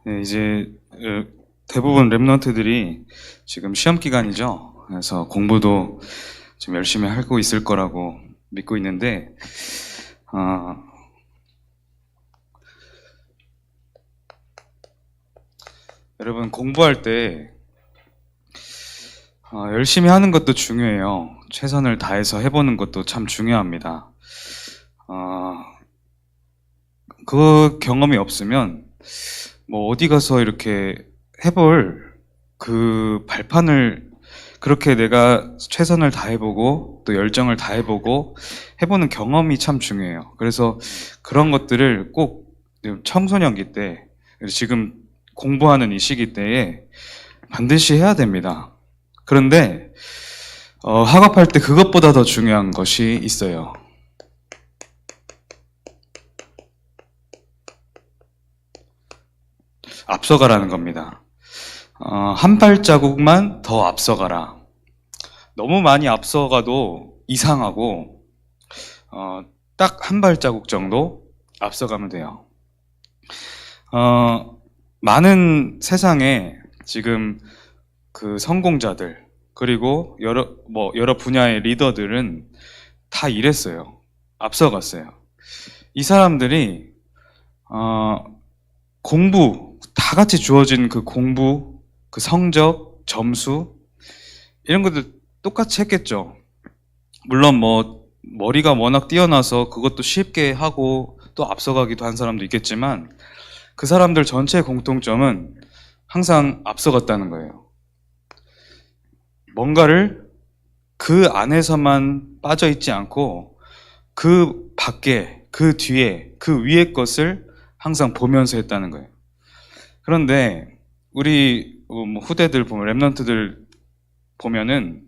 네, 이제 대부분 랩런트들이 지금 시험 기간이죠. 그래서 공부도 좀 열심히 하고 있을 거라고 믿고 있는데, 어, 여러분 공부할 때 열심히 하는 것도 중요해요. 최선을 다해서 해보는 것도 참 중요합니다. 그 경험이 없으면 뭐 어디 가서 이렇게 해볼 그 발판을 그렇게 내가 최선을 다해보고 또 열정을 다해보고 해보는 경험이 참 중요해요. 그래서 그런 것들을 꼭 청소년기 때, 지금 공부하는 이 시기 때에 반드시 해야 됩니다. 그런데 학업할 때 그것보다 더 중요한 것이 있어요. 앞서가라는 겁니다. 한 발자국만 더 앞서가라. 너무 많이 앞서가도 이상하고 딱 한 발자국 정도 앞서가면 돼요. 많은 세상에 지금 그 성공자들 그리고 여러 분야의 리더들은 다 이랬어요. 앞서갔어요. 이 사람들이 공부, 다 같이 주어진 그 공부, 그 성적, 점수 이런 것들 똑같이 했겠죠. 물론 뭐 머리가 워낙 뛰어나서 그것도 쉽게 하고 또 앞서가기도 한 사람도 있겠지만 그 사람들 전체의 공통점은 항상 앞서갔다는 거예요. 뭔가를 그 안에서만 빠져 있지 않고 그 밖에, 그 뒤에, 그 위의 것을 항상 보면서 했다는 거예요. 그런데 우리 후대들 보면, 랩런트들 보면은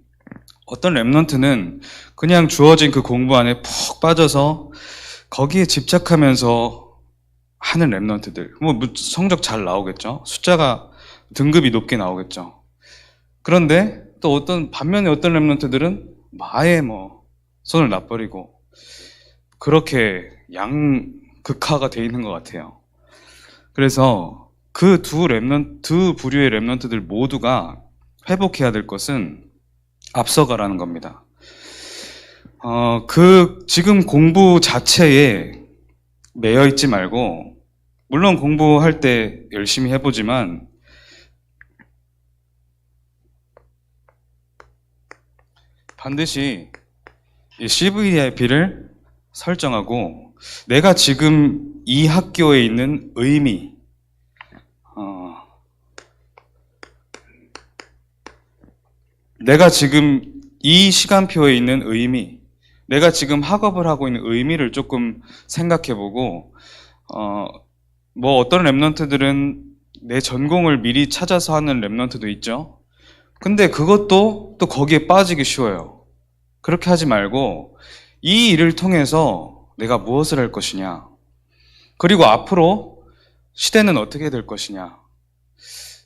어떤 랩런트는 그냥 주어진 그 공부 안에 푹 빠져서 거기에 집착하면서 하는 랩런트들, 뭐 성적 잘 나오겠죠. 숫자가 등급이 높게 나오겠죠. 그런데 또 반면에 어떤 랩런트들은 아예 뭐 손을 놔버리고 그렇게 양극화가 돼 있는 것 같아요. 그래서 그 두 부류의 랩런트들 모두가 회복해야 될 것은 앞서가라는 겁니다. 지금 공부 자체에 매여 있지 말고, 물론 공부할 때 열심히 해보지만, 반드시 이 CVIP를 설정하고, 내가 지금 이 학교에 있는 의미, 내가 지금 이 시간표에 있는 의미, 내가 지금 학업을 하고 있는 의미를 조금 생각해보고, 뭐 어떤 랩런트들은 내 전공을 미리 찾아서 하는 랩런트도 있죠. 근데 그것도 또 거기에 빠지기 쉬워요. 그렇게 하지 말고 이 일을 통해서 내가 무엇을 할 것이냐, 그리고 앞으로 시대는 어떻게 될 것이냐,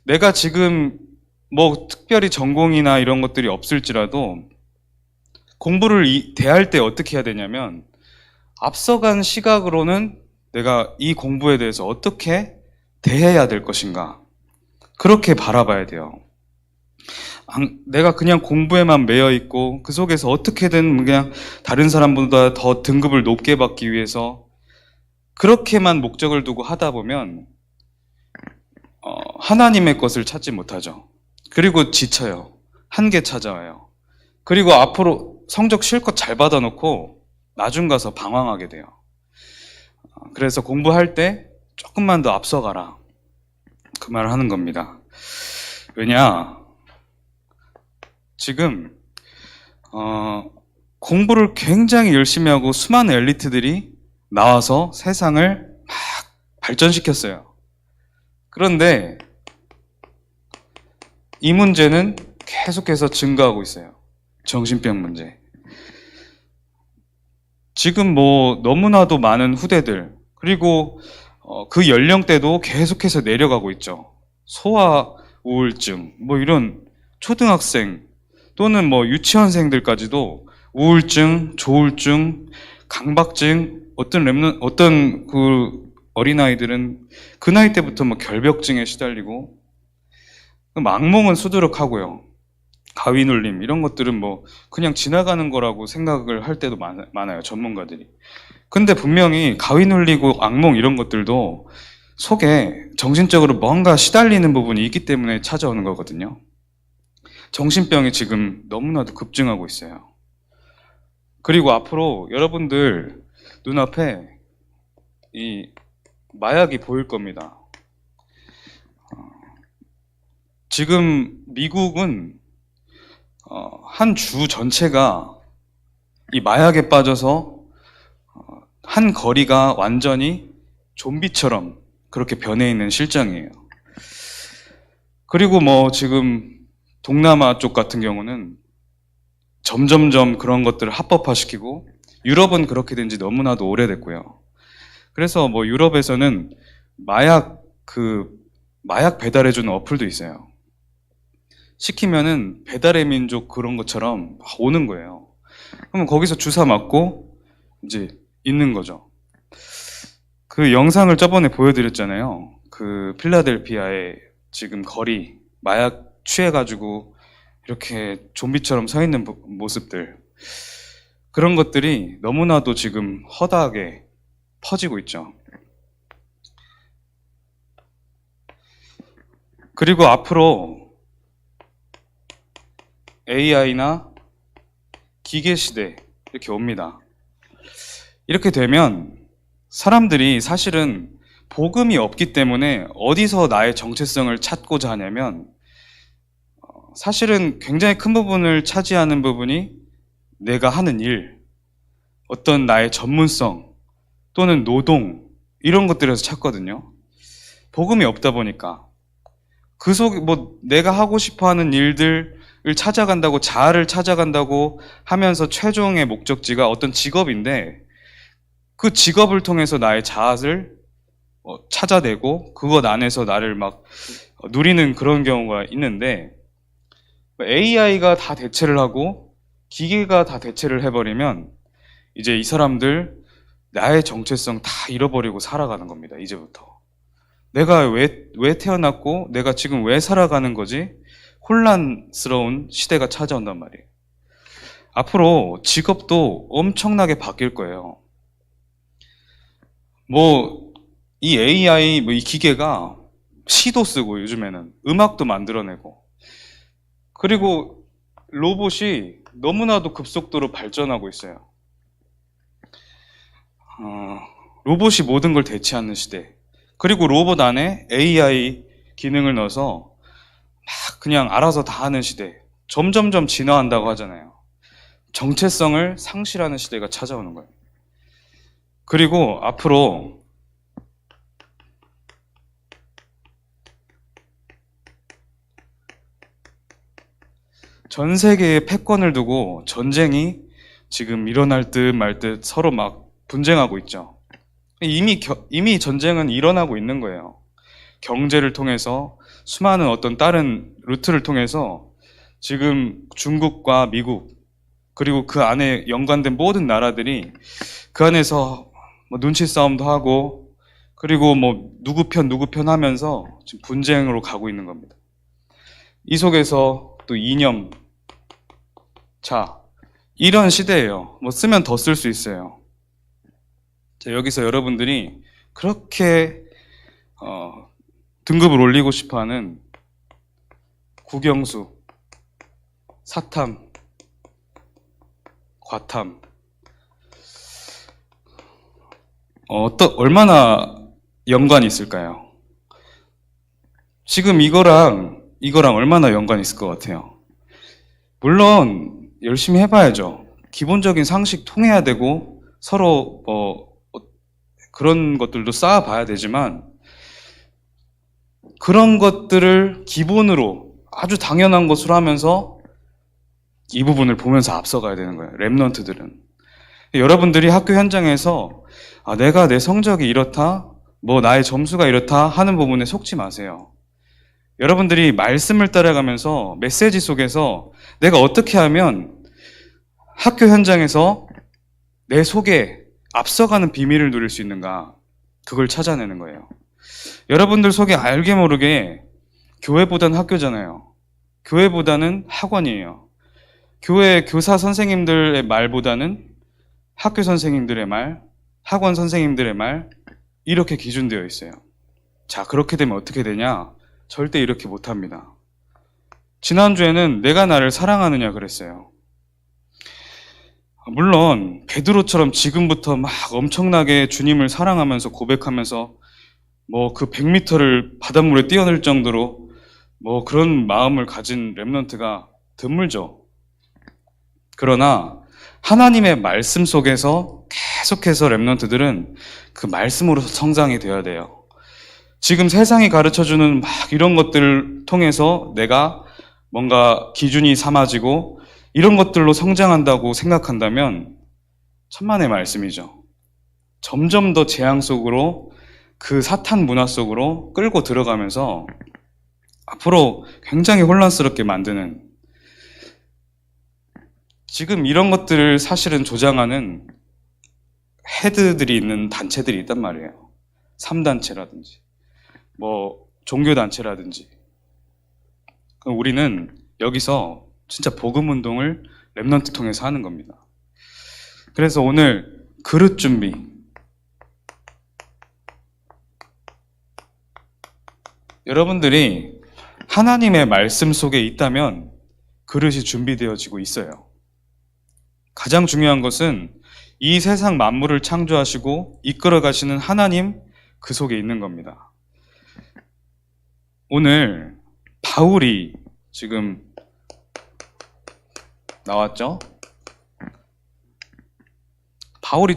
내가 지금 뭐 특별히 전공이나 이런 것들이 없을지라도 공부를 대할 때 어떻게 해야 되냐면, 앞서간 시각으로는 내가 이 공부에 대해서 어떻게 대해야 될 것인가, 그렇게 바라봐야 돼요. 내가 그냥 공부에만 매여 있고 그 속에서 어떻게든 그냥 다른 사람보다 더 등급을 높게 받기 위해서 그렇게만 목적을 두고 하다 보면 하나님의 것을 찾지 못하죠. 그리고 지쳐요. 한계 찾아와요. 그리고 앞으로 성적 실컷 잘 받아놓고 나중 가서 방황하게 돼요. 그래서 공부할 때 조금만 더 앞서가라, 그 말을 하는 겁니다. 왜냐, 지금 공부를 굉장히 열심히 하고 수많은 엘리트들이 나와서 세상을 막 발전시켰어요. 그런데 이 문제는 계속해서 증가하고 있어요. 정신병 문제. 지금 뭐 너무나도 많은 후대들, 그리고 그 연령대도 계속해서 내려가고 있죠. 소아 우울증, 뭐 이런 초등학생 또는 뭐 유치원생들까지도 우울증, 조울증, 강박증, 어떤 그 어린아이들은 그 나이 때부터 뭐 결벽증에 시달리고, 악몽은 수두룩하고요. 가위 눌림 이런 것들은 뭐 그냥 지나가는 거라고 생각을 할 때도 많아요, 전문가들이. 근데 분명히 가위 눌리고 악몽 이런 것들도 속에 정신적으로 뭔가 시달리는 부분이 있기 때문에 찾아오는 거거든요. 정신병이 지금 너무나도 급증하고 있어요. 그리고 앞으로 여러분들 눈앞에 이 마약이 보일 겁니다. 지금 미국은 한 주 전체가 이 마약에 빠져서 한 거리가 완전히 좀비처럼 그렇게 변해 있는 실정이에요. 그리고 뭐 지금 동남아 쪽 같은 경우는 점점점 그런 것들을 합법화시키고, 유럽은 그렇게 된 지 너무나도 오래됐고요. 그래서 뭐 유럽에서는 마약 배달해주는 어플도 있어요. 시키면은 배달의 민족 그런 것처럼 막 오는 거예요. 그러면 거기서 주사 맞고 이제 있는 거죠. 그 영상을 저번에 보여드렸잖아요. 그 필라델피아의 지금 거리, 마약 취해가지고 이렇게 좀비처럼 서 있는 모습들. 그런 것들이 너무나도 지금 허다하게 퍼지고 있죠. 그리고 앞으로 AI나 기계 시대 이렇게 옵니다. 이렇게 되면 사람들이 사실은 복음이 없기 때문에 어디서 나의 정체성을 찾고자 하냐면, 사실은 굉장히 큰 부분을 차지하는 부분이 내가 하는 일, 어떤 나의 전문성 또는 노동 이런 것들에서 찾거든요. 복음이 없다 보니까 그 속에 뭐 내가 하고 싶어 하는 일들을 찾아간다고, 자아를 찾아간다고 하면서 최종의 목적지가 어떤 직업인데, 그 직업을 통해서 나의 자아를 찾아내고 그것 안에서 나를 막 누리는 그런 경우가 있는데, AI가 다 대체를 하고 기계가 다 대체를 해버리면 이제 이 사람들 나의 정체성 다 잃어버리고 살아가는 겁니다. 이제부터 내가 왜 태어났고 내가 지금 왜 살아가는 거지? 혼란스러운 시대가 찾아온단 말이에요. 앞으로 직업도 엄청나게 바뀔 거예요. 뭐 이 AI, 이 기계가 시도 쓰고 요즘에는 음악도 만들어내고, 그리고 로봇이 너무나도 급속도로 발전하고 있어요. 로봇이 모든 걸 대체하는 시대. 그리고 로봇 안에 AI 기능을 넣어서 막 그냥 알아서 다 하는 시대. 점점점 진화한다고 하잖아요. 정체성을 상실하는 시대가 찾아오는 거예요. 그리고 앞으로 전 세계의 패권을 두고 전쟁이 지금 일어날 듯 말 듯 서로 막 분쟁하고 있죠. 이미 전쟁은 일어나고 있는 거예요. 경제를 통해서, 수많은 어떤 다른 루트를 통해서 지금 중국과 미국, 그리고 그 안에 연관된 모든 나라들이 그 안에서 뭐 눈치 싸움도 하고, 그리고 뭐 누구 편 하면서 지금 분쟁으로 가고 있는 겁니다. 이 속에서 또 이념, 자, 이런 시대예요. 뭐 쓰면 더 쓸 수 있어요. 자, 여기서 여러분들이 그렇게 등급을 올리고 싶어하는 국영수, 사탐, 과탐, 얼마나 연관이 있을까요? 지금 이거랑 얼마나 연관이 있을 것 같아요? 물론 열심히 해봐야죠. 기본적인 상식 통해야 되고 서로 그런 것들도 쌓아봐야 되지만, 그런 것들을 기본으로 아주 당연한 것으로 하면서 이 부분을 보면서 앞서가야 되는 거예요. 랩런트들은. 여러분들이 학교 현장에서 내가 내 성적이 이렇다, 뭐 나의 점수가 이렇다 하는 부분에 속지 마세요. 여러분들이 말씀을 따라가면서 메시지 속에서 내가 어떻게 하면 학교 현장에서 내 속에 앞서가는 비밀을 누릴 수 있는가, 그걸 찾아내는 거예요. 여러분들 속에 알게 모르게 교회보다는 학교잖아요. 교회보다는 학원이에요. 교회 교사 선생님들의 말보다는 학교 선생님들의 말, 학원 선생님들의 말, 이렇게 기준되어 있어요. 자, 그렇게 되면 어떻게 되냐? 절대 이렇게 못합니다. 지난주에는 내가 나를 사랑하느냐 그랬어요. 물론 베드로처럼 지금부터 막 엄청나게 주님을 사랑하면서 고백하면서 뭐 그 100m를 바닷물에 뛰어들 정도로 뭐 그런 마음을 가진 렘넌트가 드물죠. 그러나 하나님의 말씀 속에서 계속해서 렘넌트들은 그 말씀으로서 성장이 되어야 돼요. 지금 세상이 가르쳐주는 막 이런 것들을 통해서 내가 뭔가 기준이 삼아지고 이런 것들로 성장한다고 생각한다면 천만의 말씀이죠. 점점 더 재앙 속으로 그 사탄 문화 속으로 끌고 들어가면서 앞으로 굉장히 혼란스럽게 만드는, 지금 이런 것들을 사실은 조장하는 헤드들이 있는 단체들이 있단 말이에요. 3단체라든지 뭐 종교단체라든지. 우리는 여기서 진짜 복음운동을 렘넌트 통해서 하는 겁니다. 그래서 오늘 그릇 준비, 여러분들이 하나님의 말씀 속에 있다면 그릇이 준비되어지고 있어요. 가장 중요한 것은 이 세상 만물을 창조하시고 이끌어 가시는 하나님 그 속에 있는 겁니다. 오늘 바울이 지금 나왔죠? 바울이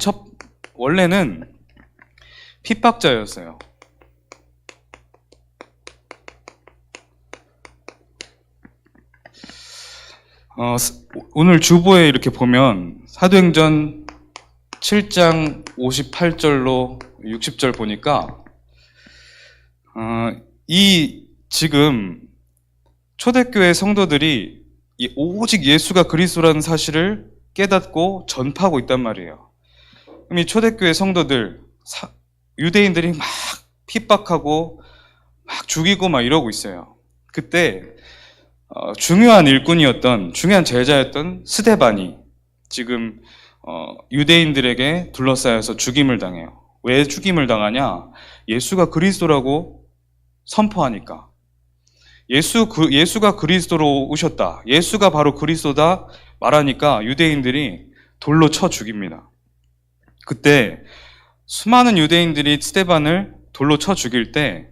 원래는 핍박자였어요. 오늘 주보에 이렇게 보면 사도행전 7장 58절로 60절 보니까 지금 초대교회 성도들이 오직 예수가 그리스도라는 사실을 깨닫고 전파하고 있단 말이에요. 그럼 이 초대교회 성도들, 유대인들이 막 핍박하고 막 죽이고 막 이러고 있어요. 그때 중요한 일꾼이었던, 중요한 제자였던 스데반이 지금 유대인들에게 둘러싸여서 죽임을 당해요. 왜 죽임을 당하냐? 예수가 그리스도라고 선포하니까. 예수가 그리스도로 오셨다, 예수가 바로 그리스도다 말하니까 유대인들이 돌로 쳐 죽입니다. 그때 수많은 유대인들이 스데반을 돌로 쳐 죽일 때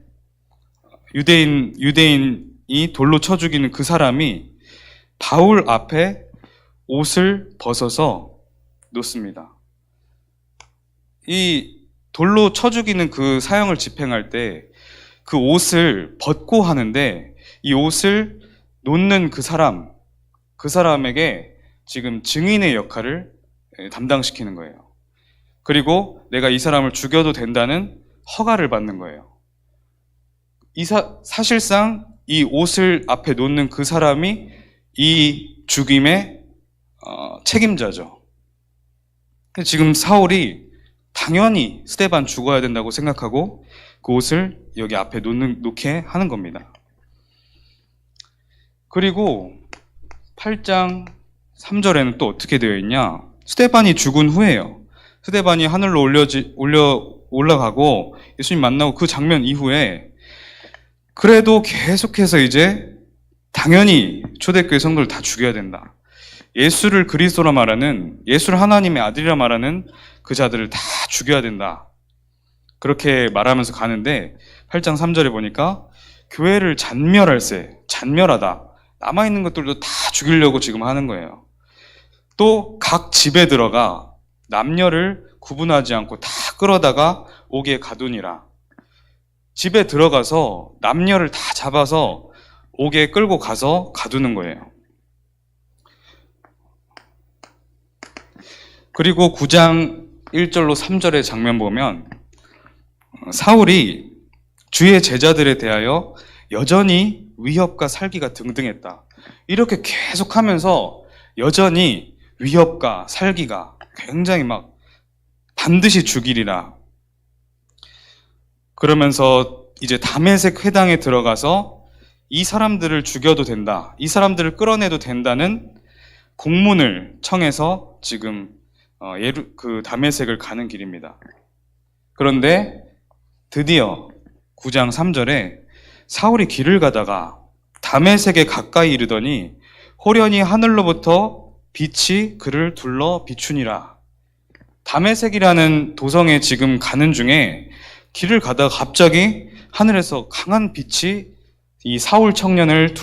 유대인이 돌로 쳐 죽이는 그 사람이 바울 앞에 옷을 벗어서 놓습니다. 이 돌로 쳐 죽이는 그 사형을 집행할 때 그 옷을 벗고 하는데, 이 옷을 놓는 그 사람에게 지금 증인의 역할을 담당시키는 거예요. 그리고 내가 이 사람을 죽여도 된다는 허가를 받는 거예요. 사실상 이 옷을 앞에 놓는 그 사람이 이 죽임의 책임자죠. 지금 사울이 당연히 스데반 죽어야 된다고 생각하고 그 옷을 여기 앞에 놓게 하는 겁니다. 그리고 8장 3절에는 또 어떻게 되어 있냐? 스데반이 죽은 후에요. 스데반이 하늘로 올라가고 예수님 만나고 그 장면 이후에 그래도 계속해서 이제 당연히 초대교회 성도를 다 죽여야 된다. 예수를 그리스도라 말하는, 예수를 하나님의 아들이라 말하는 그 자들을 다 죽여야 된다. 그렇게 말하면서 가는데 8장 3절에 보니까 교회를 잔멸하다. 남아있는 것들도 다 죽이려고 지금 하는 거예요. 또 각 집에 들어가 남녀를 구분하지 않고 다 끌어다가 옥에 가두니라. 집에 들어가서 남녀를 다 잡아서 옥에 끌고 가서 가두는 거예요. 그리고 9장 1절로 3절의 장면 보면 사울이 주의 제자들에 대하여 여전히 위협과 살기가 등등했다. 이렇게 계속하면서 여전히 위협과 살기가 굉장히 막 반드시 죽이리라. 그러면서 이제 다메섹 회당에 들어가서 이 사람들을 죽여도 된다, 이 사람들을 끌어내도 된다는 공문을 청해서 지금 그 다메섹을 가는 길입니다. 그런데 드디어 9장 3절에 사울이 길을 가다가 다메섹에 가까이 이르더니 호련히 하늘로부터 빛이 그를 둘러 비추니라. 다메섹이라는 도성에 지금 가는 중에 길을 가다가 갑자기 하늘에서 강한 빛이 이 사울 청년을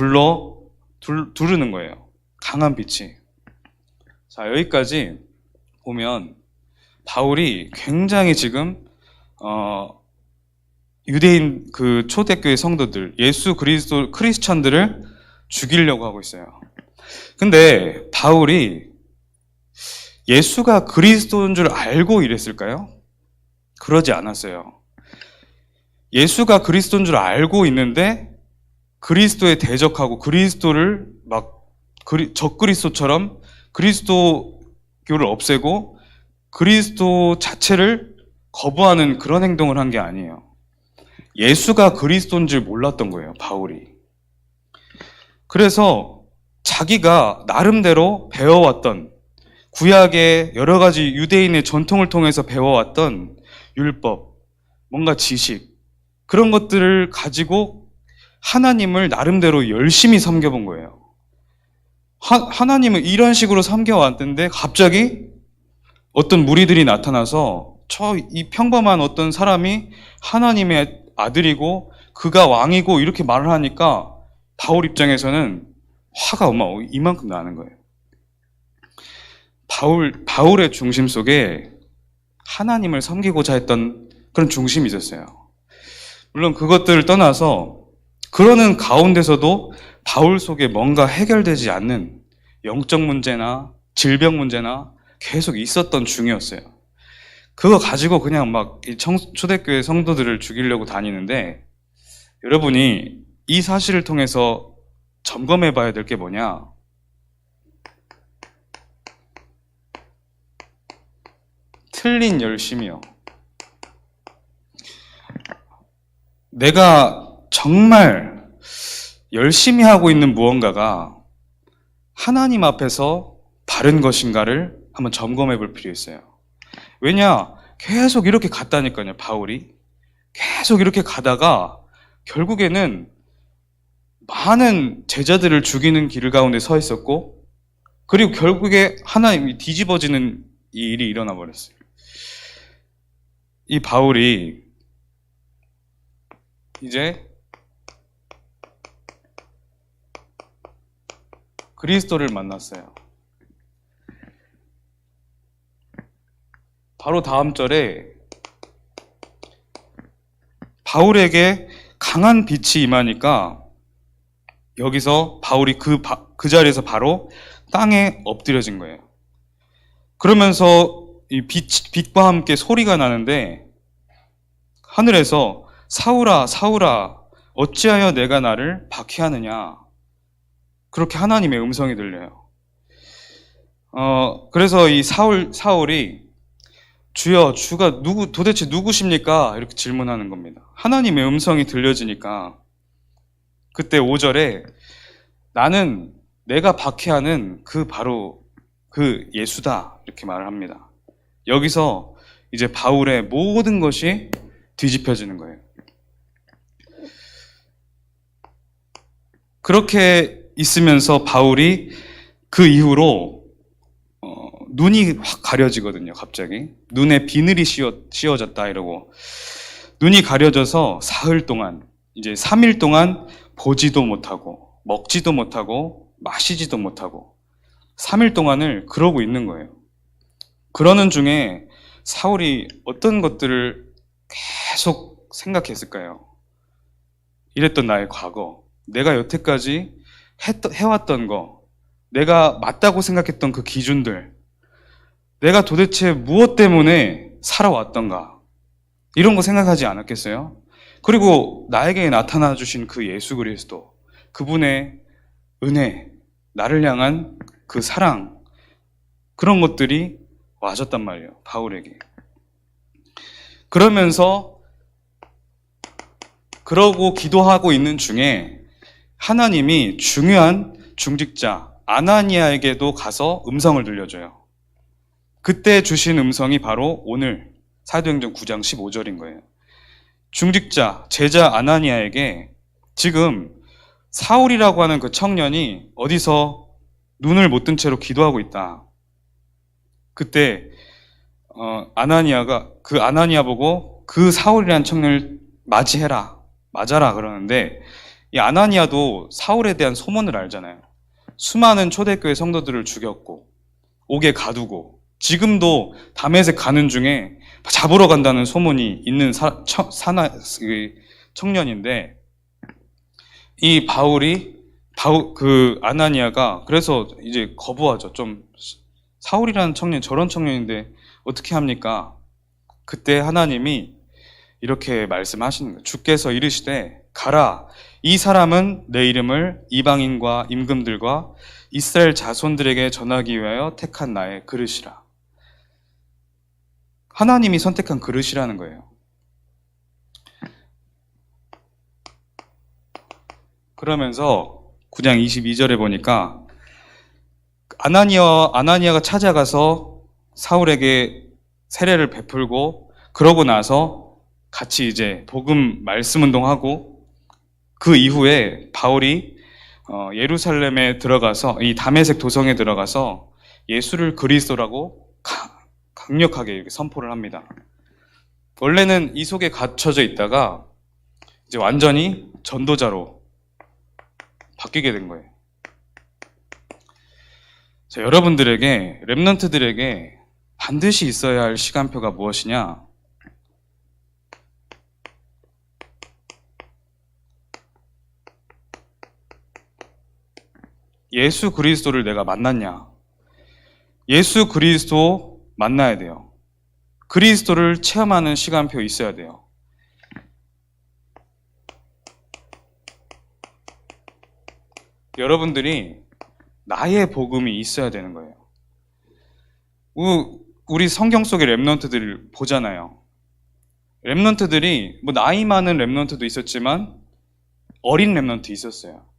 두르는 거예요. 강한 빛이. 자, 여기까지 보면 바울이 굉장히 지금 유대인 그 초대교회 성도들, 예수 그리스도 크리스천들을 죽이려고 하고 있어요. 근데 바울이 예수가 그리스도인 줄 알고 이랬을까요? 그러지 않았어요. 예수가 그리스도인 줄 알고 있는데 그리스도에 대적하고 그리스도를 막 적그리스도처럼 그리스도교를 없애고 그리스도 자체를 거부하는 그런 행동을 한 게 아니에요. 예수가 그리스도인 줄 몰랐던 거예요, 바울이. 그래서 자기가 나름대로 배워왔던 구약의 여러 가지 유대인의 전통을 통해서 배워왔던 율법, 뭔가 지식, 그런 것들을 가지고 하나님을 나름대로 열심히 섬겨본 거예요. 하나님을 이런 식으로 섬겨왔는데 갑자기 어떤 무리들이 나타나서 이 평범한 어떤 사람이 하나님의 아들이고 그가 왕이고 이렇게 말을 하니까 바울 입장에서는 화가 이만큼 나는 거예요. 바울의 중심 속에 하나님을 섬기고자 했던 그런 중심이 있었어요. 물론 그것들을 떠나서 그러는 가운데서도 바울 속에 뭔가 해결되지 않는 영적 문제나 질병 문제나 계속 있었던 중이었어요. 그거 가지고 그냥 막 초대교회 성도들을 죽이려고 다니는데, 여러분이 이 사실을 통해서 점검해 봐야 될 게 뭐냐? 틀린 열심이요. 내가 정말 열심히 하고 있는 무언가가 하나님 앞에서 바른 것인가를 한번 점검해 볼 필요 있어요. 왜냐? 계속 이렇게 갔다니까요, 바울이. 계속 이렇게 가다가 결국에는 많은 제자들을 죽이는 길 가운데 서 있었고, 그리고 결국에 하나님이 뒤집어지는 이 일이 일어나 버렸어요. 이 바울이 이제 그리스도를 만났어요. 바로 다음 절에 바울에게 강한 빛이 임하니까 여기서 바울이 그 자리에서 바로 땅에 엎드려진 거예요. 그러면서 이 빛과 함께 소리가 나는데 하늘에서 사울아, 사울아, 어찌하여 내가 나를 박해하느냐? 그렇게 하나님의 음성이 들려요. 그래서 이 사울이 주여, 주가 도대체 누구십니까? 이렇게 질문하는 겁니다. 하나님의 음성이 들려지니까 그때 5절에 나는 내가 박해하는 바로 그 예수다, 이렇게 말을 합니다. 여기서 이제 바울의 모든 것이 뒤집혀지는 거예요. 그렇게 있으면서 바울이 그 이후로 눈이 확 가려지거든요. 갑자기 눈에 비늘이 씌워졌다 이러고, 눈이 가려져서 사흘 동안, 이제 3일 동안 보지도 못하고 먹지도 못하고 마시지도 못하고 3일 동안을 그러고 있는 거예요. 그러는 중에 사울이 어떤 것들을 계속 생각했을까요? 이랬던 나의 과거, 내가 여태까지 해왔던 거, 내가 맞다고 생각했던 그 기준들, 내가 도대체 무엇 때문에 살아왔던가, 이런 거 생각하지 않았겠어요? 그리고 나에게 나타나 주신 그 예수 그리스도, 그분의 은혜, 나를 향한 그 사랑, 그런 것들이 와졌단 말이에요, 바울에게. 그러면서 그러고 기도하고 있는 중에 하나님이 중요한 중직자 아나니아에게도 가서 음성을 들려줘요. 그때 주신 음성이 바로 오늘 사도행전 9장 15절인 거예요. 중직자 제자 아나니아에게 지금 사울이라고 하는 그 청년이 어디서 눈을 못 뜬 채로 기도하고 있다. 그때 아나니아 보고 그 사울이라는 청년을 맞아라 그러는데, 이 아나니아도 사울에 대한 소문을 알잖아요. 수많은 초대교회 성도들을 죽였고 옥에 가두고 지금도 다메섹 가는 중에 잡으러 간다는 소문이 있는 청년인데, 이 아나니아가 그래서 이제 거부하죠. 좀 사울이라는 청년, 저런 청년인데 어떻게 합니까? 그때 하나님이 이렇게 말씀하시는 거예요. 주께서 이르시되 가라, 이 사람은 내 이름을 이방인과 임금들과 이스라엘 자손들에게 전하기 위하여 택한 나의 그릇이라. 하나님이 선택한 그릇이라는 거예요. 그러면서 9장 22절에 보니까 아나니아가 찾아가서 사울에게 세례를 베풀고 그러고 나서 같이 이제 복음 말씀 운동하고, 그 이후에 바울이 예루살렘에 들어가서 이 다메섹 도성에 들어가서 예수를 그리스도라고 강력하게 이렇게 선포를 합니다. 원래는 이 속에 갇혀져 있다가 이제 완전히 전도자로 바뀌게 된 거예요. 자, 여러분들에게, 렘넌트들에게 반드시 있어야 할 시간표가 무엇이냐? 예수 그리스도를 내가 만났냐? 예수 그리스도 만나야 돼요. 그리스도를 체험하는 시간표 있어야 돼요. 여러분들이 나의 복음이 있어야 되는 거예요. 우리 성경 속의 렘넌트들을 보잖아요. 렘넌트들이 뭐 나이 많은 렘넌트도 있었지만 어린 렘넌트 있었어요.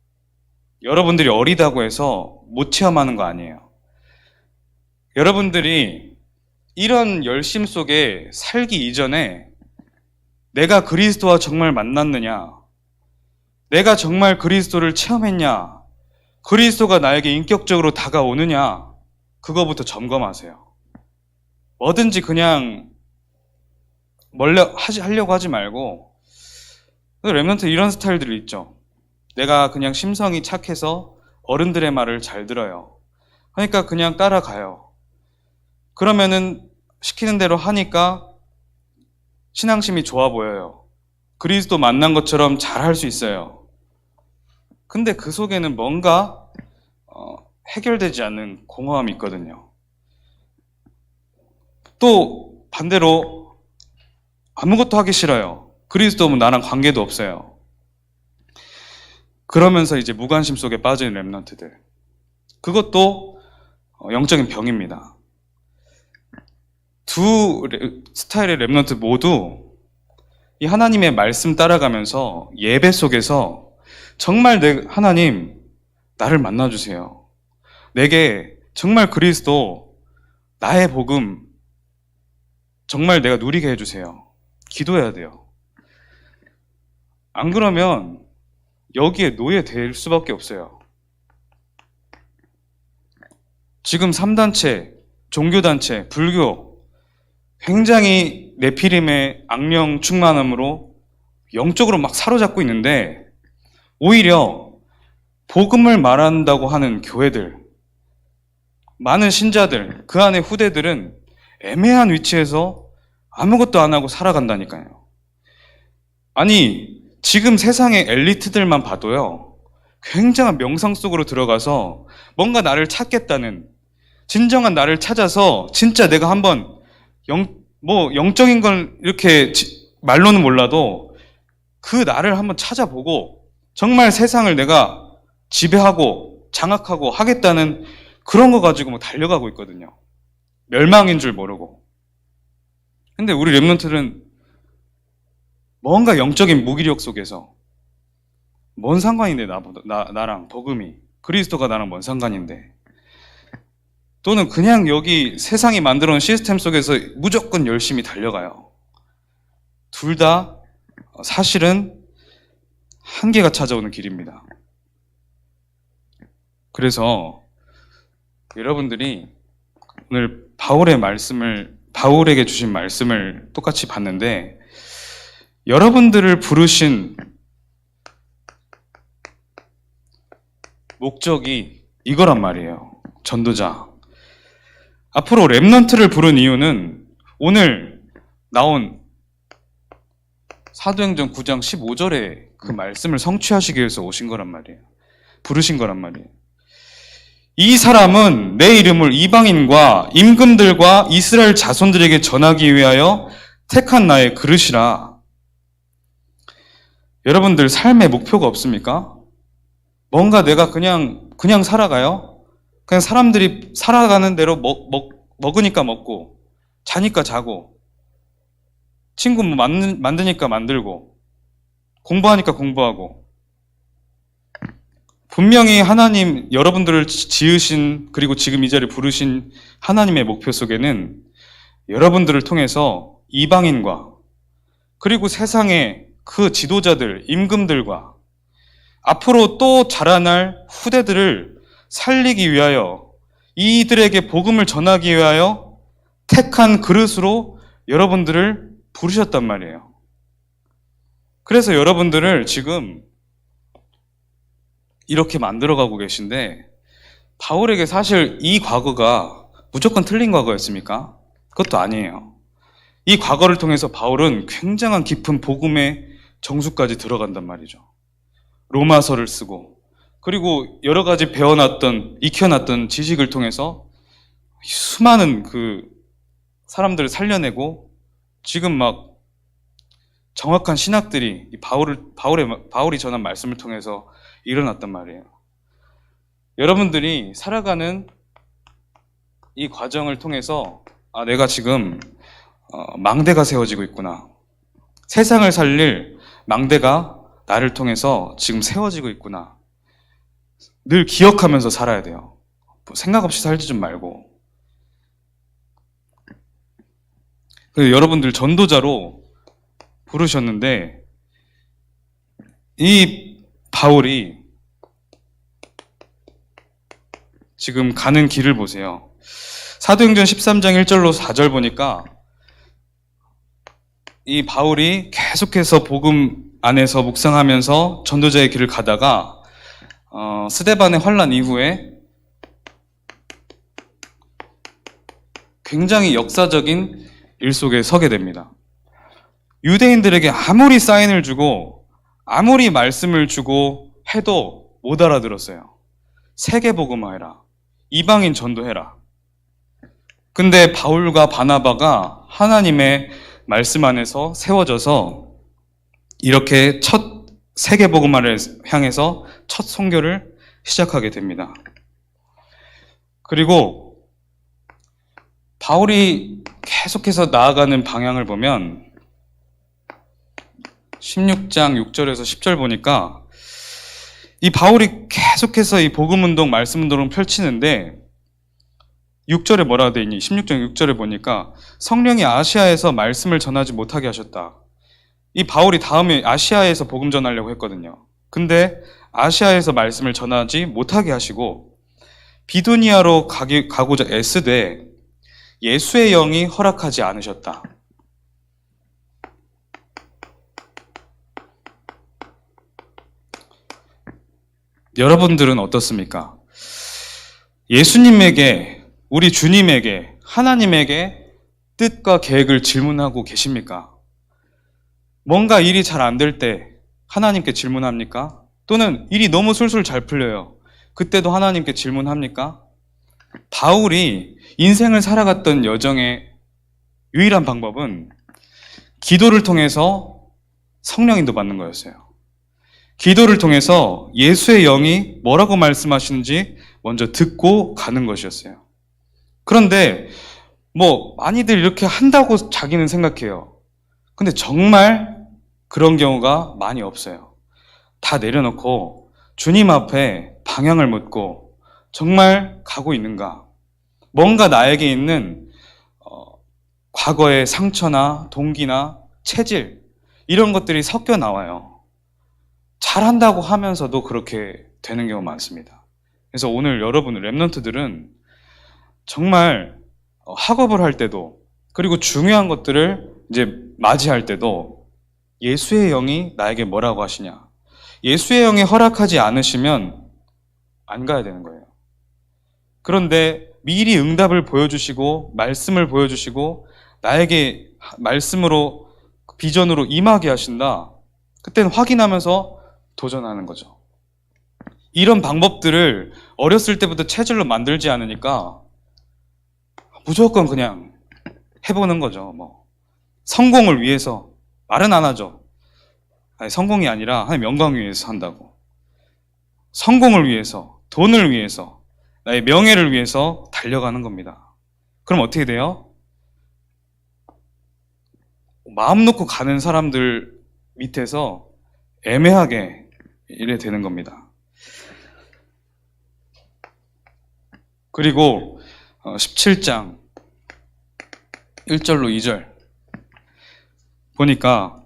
여러분들이 어리다고 해서 못 체험하는 거 아니에요. 여러분들이 이런 열심 속에 살기 이전에 내가 그리스도와 정말 만났느냐, 내가 정말 그리스도를 체험했냐, 그리스도가 나에게 인격적으로 다가오느냐, 그거부터 점검하세요. 뭐든지 그냥 하려고 하지 말고. 렘넌트 이런 스타일들이 있죠. 내가 그냥 심성이 착해서 어른들의 말을 잘 들어요. 그러니까 그냥 따라가요. 그러면은 시키는 대로 하니까 신앙심이 좋아 보여요. 그리스도 만난 것처럼 잘 할 수 있어요. 근데 그 속에는 뭔가 해결되지 않는 공허함이 있거든요. 또 반대로 아무것도 하기 싫어요. 그리스도는 나랑 관계도 없어요. 그러면서 이제 무관심 속에 빠지는 렘넌트들. 그것도 영적인 병입니다. 두 스타일의 렘넌트 모두 이 하나님의 말씀 따라가면서 예배 속에서 정말 하나님 나를 만나주세요. 내게 정말 그리스도 나의 복음 정말 내가 누리게 해주세요. 기도해야 돼요. 안 그러면 여기에 노예될 수밖에 없어요. 지금 3단체, 종교단체, 불교 굉장히 네피림의 악령 충만함으로 영적으로 막 사로잡고 있는데, 오히려 복음을 말한다고 하는 교회들, 많은 신자들, 그 안에 후대들은 애매한 위치에서 아무것도 안 하고 살아간다니까요. 아니, 지금 세상의 엘리트들만 봐도요, 굉장한 명상 속으로 들어가서 뭔가 나를 찾겠다는, 진정한 나를 찾아서 진짜 내가 한번 영적인 걸 이렇게 말로는 몰라도 그 나를 한번 찾아보고 정말 세상을 내가 지배하고 장악하고 하겠다는 그런 거 가지고 뭐 달려가고 있거든요. 멸망인 줄 모르고. 근데 우리 렘넌트는 뭔가 영적인 무기력 속에서 뭔 상관인데 나랑 복음이 그리스도가 나랑 뭔 상관인데 또는 그냥 여기 세상이 만들어 놓은 시스템 속에서 무조건 열심히 달려가요. 둘 다 사실은 한계가 찾아오는 길입니다. 그래서 여러분들이 오늘 바울에게 주신 말씀을 똑같이 봤는데 여러분들을 부르신 목적이 이거란 말이에요. 전도자. 앞으로 렘넌트를 부른 이유는 오늘 나온 사도행전 9장 15절에 그 말씀을 성취하시기 위해서 오신 거란 말이에요. 부르신 거란 말이에요. 이 사람은 내 이름을 이방인과 임금들과 이스라엘 자손들에게 전하기 위하여 택한 나의 그릇이라. 여러분들 삶의 목표가 없습니까? 뭔가 내가 그냥 살아가요? 그냥 사람들이 살아가는 대로 먹으니까 먹고 자니까 자고 친구 뭐 만드니까 만들고 공부하니까 공부하고 분명히 하나님 여러분들을 지으신 그리고 지금 이 자리에 부르신 하나님의 목표 속에는 여러분들을 통해서 이방인과 그리고 세상의 그 지도자들, 임금들과 앞으로 또 자라날 후대들을 살리기 위하여 이들에게 복음을 전하기 위하여 택한 그릇으로 여러분들을 부르셨단 말이에요. 그래서 여러분들을 지금 이렇게 만들어가고 계신데 바울에게 사실 이 과거가 무조건 틀린 과거였습니까? 그것도 아니에요. 이 과거를 통해서 바울은 굉장한 깊은 복음의 정수까지 들어간단 말이죠. 로마서를 쓰고 그리고 여러 가지 익혀놨던 지식을 통해서 수많은 그 사람들을 살려내고 지금 막 정확한 신학들이 바울이 전한 말씀을 통해서 일어났단 말이에요. 여러분들이 살아가는 이 과정을 통해서 내가 지금 망대가 세워지고 있구나. 세상을 살릴 망대가 나를 통해서 지금 세워지고 있구나. 늘 기억하면서 살아야 돼요. 생각 없이 살지 좀 말고. 여러분들 전도자로 부르셨는데 이 바울이 지금 가는 길을 보세요. 사도행전 13장 1절로 4절 보니까 이 바울이 계속해서 복음 안에서 묵상하면서 전도자의 길을 가다가 스데반의 환란 이후에 굉장히 역사적인 일 속에 서게 됩니다. 유대인들에게 아무리 사인을 주고 아무리 말씀을 주고 해도 못 알아들었어요. 세계복음화해라. 이방인 전도해라. 근데 바울과 바나바가 하나님의 말씀 안에서 세워져서 이렇게 첫 세계복음화를 향해서 첫 선교를 시작하게 됩니다. 그리고 바울이 계속해서 나아가는 방향을 보면 16장 6절에서 10절 보니까 이 바울이 계속해서 이 복음운동, 말씀운동을 펼치는데 6절에 뭐라고 되어 있니? 16장 6절에 보니까 성령이 아시아에서 말씀을 전하지 못하게 하셨다. 이 바울이 다음에 아시아에서 복음 전하려고 했거든요. 근데 아시아에서 말씀을 전하지 못하게 하시고 비두니아로 가고자 애쓰되 예수의 영이 허락하지 않으셨다. 여러분들은 어떻습니까? 예수님에게, 우리 주님에게, 하나님에게 뜻과 계획을 질문하고 계십니까? 뭔가 일이 잘 안 될 때 하나님께 질문합니까? 또는 일이 너무 술술 잘 풀려요. 그때도 하나님께 질문합니까? 바울이 인생을 살아갔던 여정의 유일한 방법은 기도를 통해서 성령인도 받는 거였어요. 기도를 통해서 예수의 영이 뭐라고 말씀하시는지 먼저 듣고 가는 것이었어요. 그런데 많이들 이렇게 한다고 자기는 생각해요. 근데 정말 그런 경우가 많이 없어요. 다 내려놓고 주님 앞에 방향을 묻고 정말 가고 있는가? 뭔가 나에게 있는 과거의 상처나 동기나 체질 이런 것들이 섞여 나와요. 잘한다고 하면서도 그렇게 되는 경우가 많습니다. 그래서 오늘 여러분 랩런트들은 정말 학업을 할 때도 그리고 중요한 것들을 이제 맞이할 때도 예수의 영이 나에게 뭐라고 하시냐? 예수의 영이 허락하지 않으시면 안 가야 되는 거예요. 그런데 미리 응답을 보여주시고 말씀을 보여주시고 나에게 말씀으로 비전으로 임하게 하신다. 그때는 확인하면서 도전하는 거죠. 이런 방법들을 어렸을 때부터 체질로 만들지 않으니까 무조건 그냥 해보는 거죠. 뭐 성공을 위해서 말은 안 하죠. 아니, 성공이 아니라 하나님 영광을 위해서 한다고. 성공을 위해서, 돈을 위해서, 나의 명예를 위해서 달려가는 겁니다. 그럼 어떻게 돼요? 마음 놓고 가는 사람들 밑에서 애매하게 이래 되는 겁니다. 그리고 17장 1절로 2절 보니까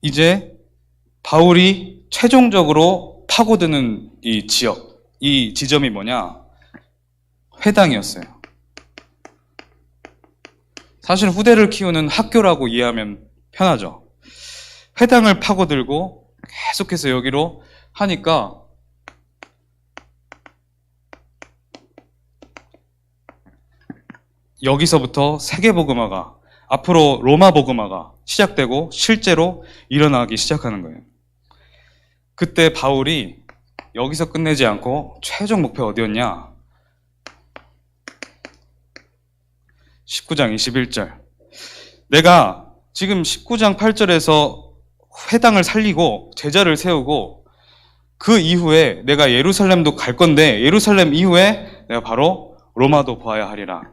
이제 바울이 최종적으로 파고드는 이 지역, 이 지점이 뭐냐? 회당이었어요. 사실 후대를 키우는 학교라고 이해하면 편하죠. 회당을 파고들고 계속해서 여기로 하니까 여기서부터 세계복음화가 앞으로 로마복음화가 시작되고 실제로 일어나기 시작하는 거예요. 그때 바울이 여기서 끝내지 않고 최종 목표 어디였냐? 19장 21절. 내가 지금 19장 8절에서 회당을 살리고 제자를 세우고 그 이후에 내가 예루살렘도 갈 건데 예루살렘 이후에 내가 바로 로마도 보아야 하리라.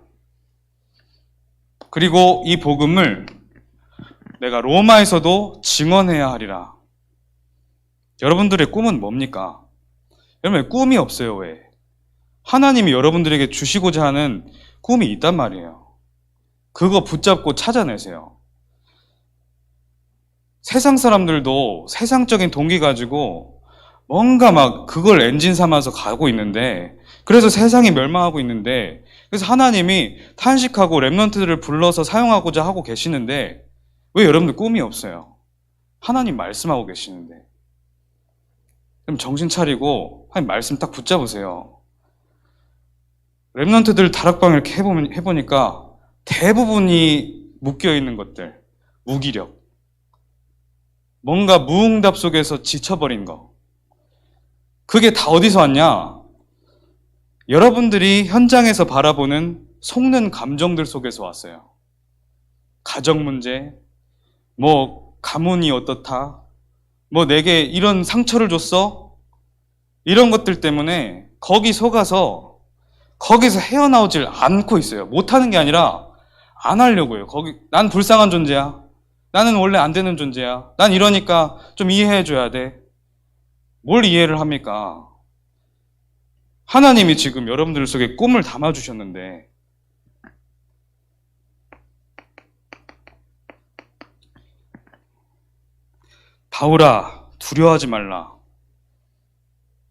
그리고 이 복음을 내가 로마에서도 증언해야 하리라. 여러분들의 꿈은 뭡니까? 여러분 꿈이 없어요. 왜? 하나님이 여러분들에게 주시고자 하는 꿈이 있단 말이에요. 그거 붙잡고 찾아내세요. 세상 사람들도 세상적인 동기 가지고 뭔가 막 그걸 엔진 삼아서 가고 있는데 그래서 세상이 멸망하고 있는데 그래서 하나님이 탄식하고 랩런트들을 불러서 사용하고자 하고 계시는데 왜 여러분들 꿈이 없어요? 하나님 말씀하고 계시는데. 그럼 정신 차리고 하나님 말씀 딱 붙잡으세요. 랩런트들 다락방 이렇게 해보니까 대부분이 묶여있는 것들, 무기력, 뭔가 무응답 속에서 지쳐버린 거. 그게 다 어디서 왔냐? 여러분들이 현장에서 바라보는 속는 감정들 속에서 왔어요. 가정 문제, 뭐 가문이 어떻다, 뭐 내게 이런 상처를 줬어? 이런 것들 때문에 거기 속아서 거기서 헤어나오질 않고 있어요. 못하는 게 아니라 안 하려고요. 난 불쌍한 존재야. 나는 원래 안 되는 존재야. 난 이러니까 좀 이해해줘야 돼. 뭘 이해를 합니까? 하나님이 지금 여러분들 속에 꿈을 담아주셨는데 바울아 두려워하지 말라.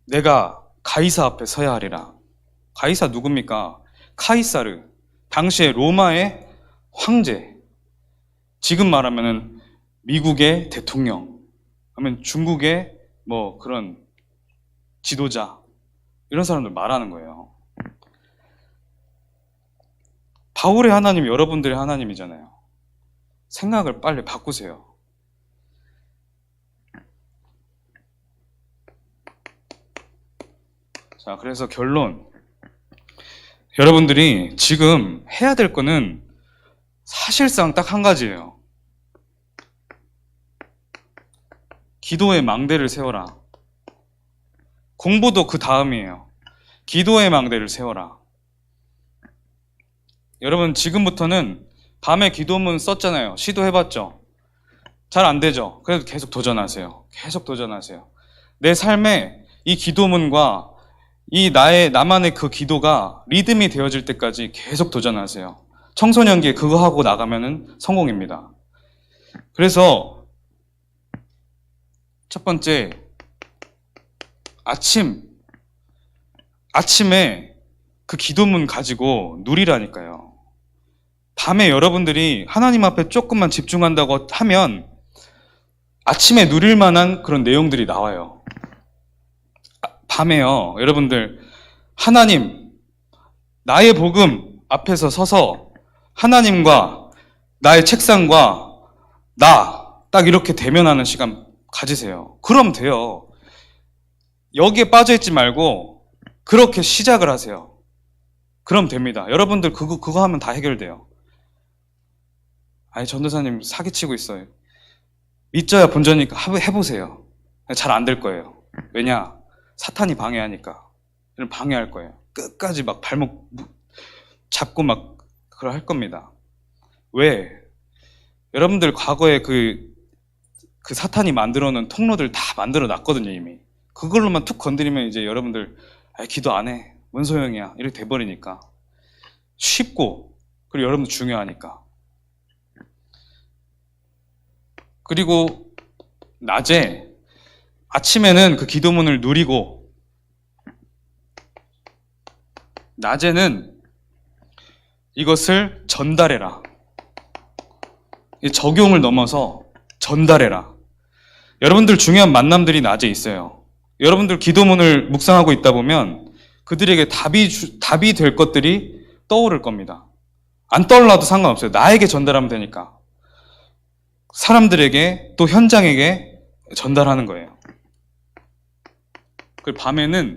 내가 가이사 앞에 서야 하리라. 가이사 누굽니까? 카이사르. 당시에 로마의 황제. 지금 말하면은 미국의 대통령. 아니면 중국의 뭐 그런 지도자. 이런 사람들 말하는 거예요. 바울의 하나님이 여러분들의 하나님이잖아요. 생각을 빨리 바꾸세요. 자, 그래서 결론. 여러분들이 지금 해야 될 거는 사실상 딱 한 가지예요. 기도의 망대를 세워라. 공부도 그 다음이에요. 기도의 망대를 세워라. 여러분 지금부터는 밤에 기도문 썼잖아요. 시도해봤죠? 잘 안 되죠. 그래도 계속 도전하세요. 계속 도전하세요. 내 삶에 이 기도문과 이 나만의 그 기도가 리듬이 되어질 때까지 계속 도전하세요. 청소년기에 그거 하고 나가면은 성공입니다. 그래서 첫 번째, 아침에 그 기도문 가지고 누리라니까요. 밤에 여러분들이 하나님 앞에 조금만 집중한다고 하면 아침에 누릴 만한 그런 내용들이 나와요. 밤에요, 여러분들, 하나님, 나의 복음 앞에서 서서 하나님과 나의 책상과 딱 이렇게 대면하는 시간 가지세요. 그럼 돼요. 여기에 빠져있지 말고 그렇게 시작을 하세요. 그럼 됩니다. 여러분들 그거 하면 다 해결돼요. 아니, 전도사님 사기치고 있어요. 믿져야 본전이니까 해보세요. 잘 안 될 거예요. 왜냐? 사탄이 방해하니까. 방해할 거예요. 끝까지 막 발목 잡고 막 그걸 할 겁니다. 왜? 여러분들 과거에 그 사탄이 만들어 놓은 통로들 다 만들어 놨거든요, 이미. 그걸로만 툭 건드리면 이제 여러분들 기도 안 해. 뭔 소용이야. 이렇게 돼버리니까. 쉽고, 그리고 여러분들 중요하니까. 그리고 아침에는 그 기도문을 누리고, 낮에는 이것을 전달해라. 적용을 넘어서 전달해라. 여러분들 중요한 만남들이 낮에 있어요. 여러분들 기도문을 묵상하고 있다 보면 그들에게 답이 될 것들이 떠오를 겁니다. 안 떠올라도 상관없어요. 나에게 전달하면 되니까. 사람들에게 또 현장에게 전달하는 거예요. 그리고 밤에는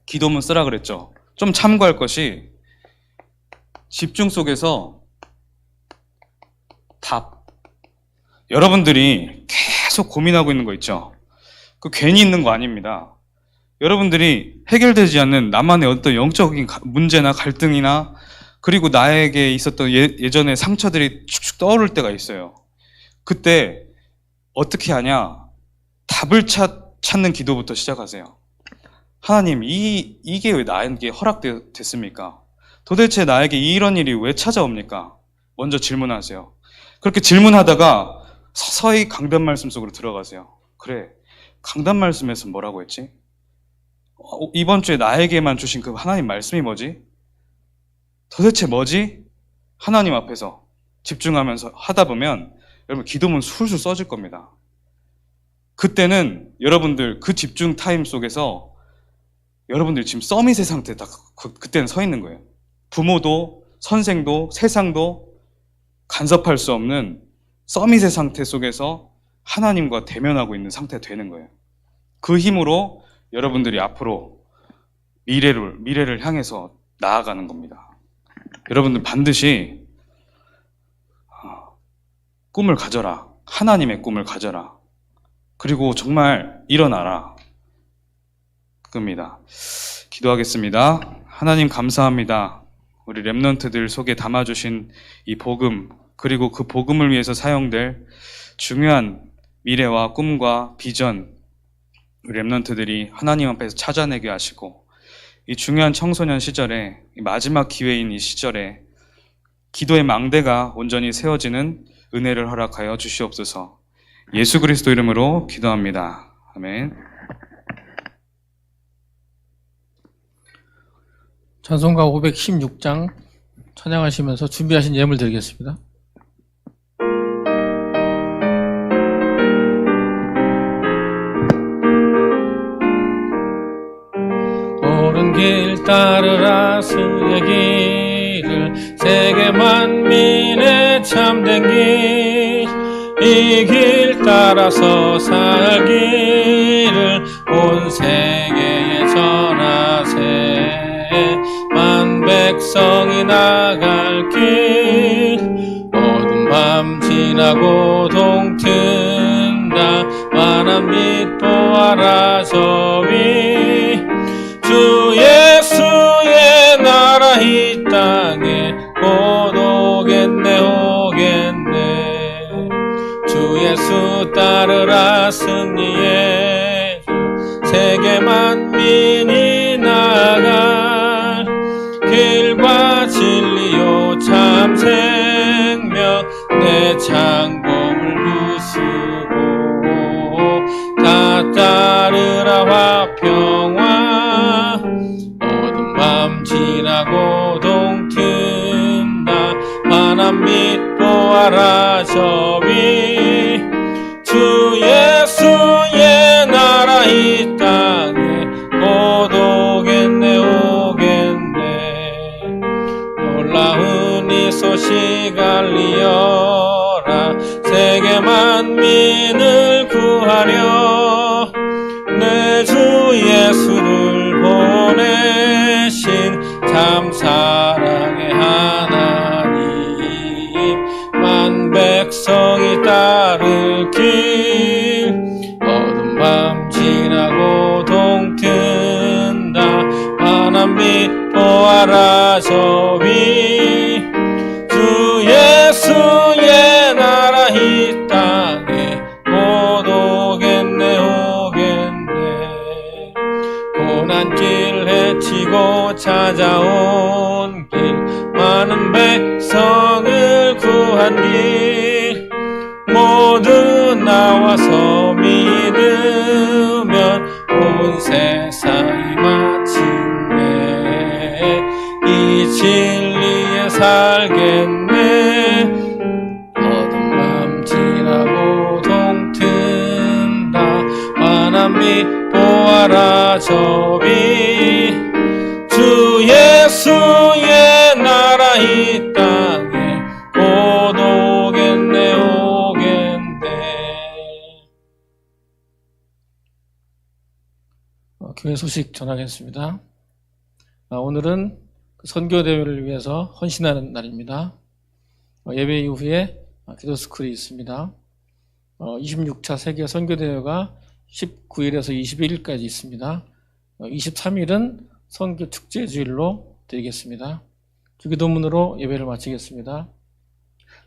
기도문 쓰라 그랬죠. 좀 참고할 것이 집중 속에서 답. 여러분들이 계속 고민하고 있는 거 있죠. 그 괜히 있는 거 아닙니다. 여러분들이 해결되지 않는 나만의 어떤 영적인 문제나 갈등이나 그리고 나에게 있었던 예전의 상처들이 축축 떠오를 때가 있어요. 그때 어떻게 하냐? 답을 찾는 기도부터 시작하세요. 하나님, 이게 왜 나에게 허락됐습니까? 도대체 나에게 이런 일이 왜 찾아옵니까? 먼저 질문하세요. 그렇게 질문하다가 서서히 강단 말씀 속으로 들어가세요. 그래, 강단 말씀에서 뭐라고 했지? 이번 주에 나에게만 주신 그 하나님 말씀이 뭐지? 도대체 뭐지? 하나님 앞에서 집중하면서 하다 보면 여러분 기도문 술술 써질 겁니다. 그때는 여러분들 그 집중 타임 속에서 여러분들이 지금 서밋의 상태에 딱 그때는 서 있는 거예요. 부모도 선생도 세상도 간섭할 수 없는 서밋의 상태 속에서 하나님과 대면하고 있는 상태가 되는 거예요. 그 힘으로 여러분들이 앞으로 미래를 향해서 나아가는 겁니다. 여러분들 반드시 꿈을 가져라. 하나님의 꿈을 가져라. 그리고 정말 일어나라. 그겁니다. 기도하겠습니다. 하나님 감사합니다. 우리 렘넌트들 속에 담아주신 이 복음, 그리고 그 복음을 위해서 사용될 중요한 미래와 꿈과 비전, 렘넌트들이 하나님 앞에서 찾아내게 하시고, 이 중요한 청소년 시절에, 이 마지막 기회인 이 시절에 기도의 망대가 온전히 세워지는 은혜를 허락하여 주시옵소서. 예수 그리스도 이름으로 기도합니다. 아멘. 찬송가 516장 찬양하시면서 준비하신 예물 드리겠습니다. 옳은 길 따르라 수의 길을 세계 만민의 참된 길 이 길 따라서 살기를 온 세계에 전하세 만 백성이 나갈 길 어두운 밤 지나고 동튼다 만한 빛 보아라 저 위 주 예수의 나라 이 땅에 곧 오겠네 주 예수 예수 따르라 승리의 주 세계 만민이 나아갈 길과 진리요 참 생명 내 창공을 부수고 다 따르라 화평화 어두운 밤 지나고 동튼다 환한 빛 보아라 저 위 주 예수의 나라 이 땅에 곧 오겠네 오겠네 놀라운 이 소식 알리어라 세계 만민을 구하려 내 주 예수를 보내신 참 사랑의 하나님 만 백성이 따를 길 어두운 밤 지나고 동튼다 환한 빛 보아라 저 위 주 예수의 나라 이 땅에 곧 오겠네 오겠네 고난길 헤치고 찾아온 길 많은 백성을 구한 길 모두 나와서 믿으면 온 세상이 마침내 이 진리에 살겠네 어두운 밤 지나고 동튼다 환한 빛 보아라 저 빛 주 예수의 나라 이 땅에 곧 오겠네 오겠네. 교회 소식 전하겠습니다. 오늘은 선교대회를 위해서 헌신하는 날입니다. 예배 이후에 기도스쿨이 있습니다. 26차 세계 선교대회가 19일에서 21일까지 있습니다. 23일은 선교 축제주일로 드리겠습니다. 주기도문으로 예배를 마치겠습니다.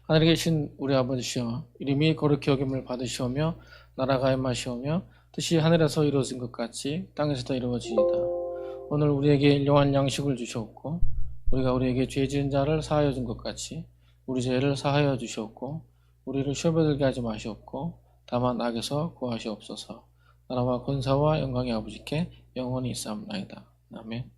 하늘에 계신 우리 아버지시여 이름이 거룩히 여김을 받으시오며 나라가 임하시오며 뜻이 하늘에서 이루어진 것 같이 땅에서도 이루어지이다. 오늘 우리에게 일용할 양식을 주시옵고 우리가 우리에게 죄 지은 자를 사하여 준 것 같이 우리 죄를 사하여 주시옵고 우리를 시험에 들게 하지 마시옵고 다만 악에서 구하시옵소서. 나라와 권사와 영광의 아버지께 영원히 있사옵나이다. 아멘.